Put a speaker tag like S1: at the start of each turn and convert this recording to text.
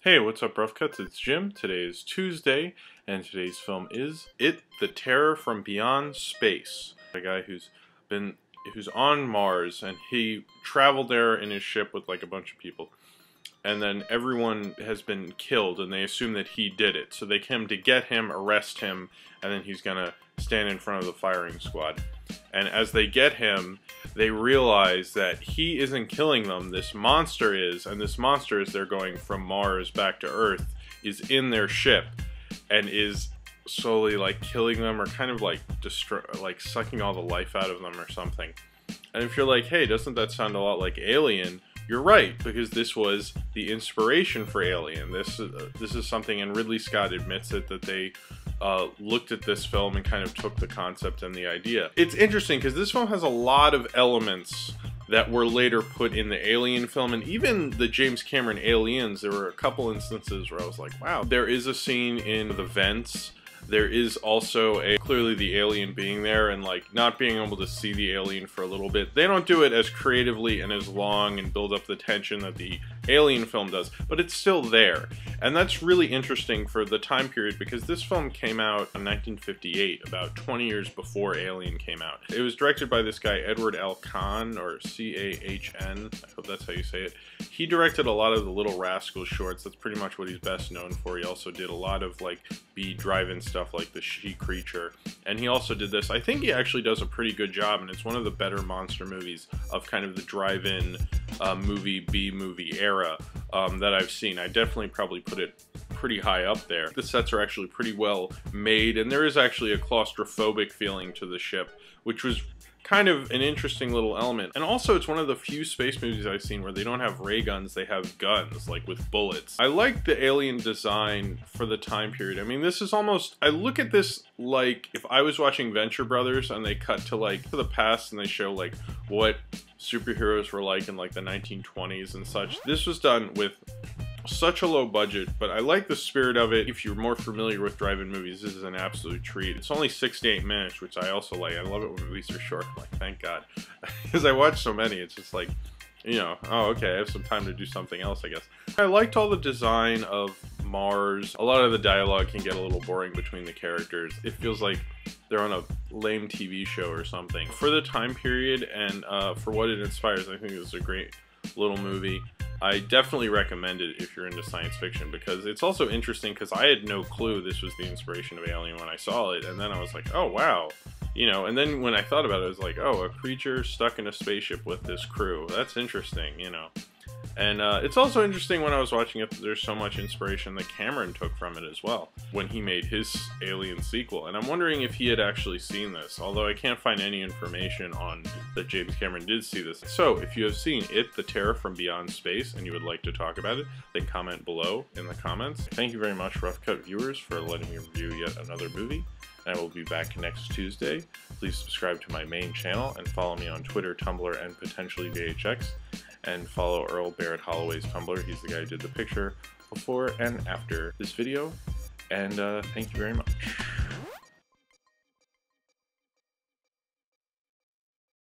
S1: Hey, what's up, Rough Cuts? It's Jim. Today is Tuesday, and today's film is It, the Terror from Beyond Space. A guy who's on Mars, and he traveled there in his ship with like a bunch of people. And then everyone has been killed, and they assume that he did it. So they come to get him, arrest him, and then he's gonna stand in front of the firing squad. And as they get him, they realize that he isn't killing them, this monster is, and this monster, as they're going from Mars back to Earth, is in their ship, and is slowly like killing them, or kind of like sucking all the life out of them or something. And if you're like, hey, doesn't that sound a lot like Alien? You're right, because this was the inspiration for Alien. This is something, and Ridley Scott admits it, that they looked at this film and kind of took the concept and the idea. It's interesting because this film has a lot of elements that were later put in the Alien film, and even the James Cameron Aliens. There were a couple instances where I was like, wow. There is a scene in the vents. There is also clearly the alien being there and like not being able to see the alien for a little bit. They don't do it as creatively and as long and build up the tension that the Alien film does, but it's still there. And that's really interesting for the time period, because this film came out in 1958, about 20 years before Alien came out. It was directed by this guy, Edward L. Kahn, or C-A-H-N, I hope that's how you say it. He directed a lot of the Little Rascals shorts. That's pretty much what he's best known for. He also did a lot of like B drive-in stuff like The She Creature, and he also did this. I think he actually does a pretty good job, and it's one of the better monster movies of kind of the drive-in B-movie era that I've seen. I definitely probably put it pretty high up there. The sets are actually pretty well made, and there is actually a claustrophobic feeling to the ship, which was kind of an interesting little element. And also, it's one of the few space movies I've seen where they don't have ray guns, they have guns, like with bullets. I like the alien design for the time period. I mean, this is almost, I look at this like if I was watching Venture Brothers and they cut to like to the past and they show like what superheroes were like in like the 1920s and such. This was done with such a low budget, but I like the spirit of it. If you're more familiar with drive-in movies, this is an absolute treat. It's only 68 minutes, which I also like. I love it when movies are short. I'm like, thank God. Because I watch so many, it's just like, you know, oh, okay, I have some time to do something else, I guess. I liked all the design of Mars. A lot of the dialogue can get a little boring between the characters. It feels like they're on a lame TV show or something. For the time period and for what it inspires, I think it's a great little movie. I definitely recommend it if you're into science fiction, because it's also interesting because I had no clue this was the inspiration of Alien when I saw it, and then I was like, oh wow, you know, and then when I thought about it, I was like, oh, a creature stuck in a spaceship with this crew. That's interesting, you know. And it's also interesting when I was watching it, there's so much inspiration that Cameron took from it as well when he made his Alien sequel. And I'm wondering if he had actually seen this, although I can't find any information on that James Cameron did see this. So if you have seen It, the Terror from Beyond Space, and you would like to talk about it, then comment below in the comments. Thank you very much, Rough Cut viewers, for letting me review yet another movie. And I will be back next Tuesday. Please subscribe to my main channel and follow me on Twitter, Tumblr, and potentially VHX. And follow Earl Barrett Holloway's Tumblr. He's the guy who did the picture before and after this video. And thank you very much.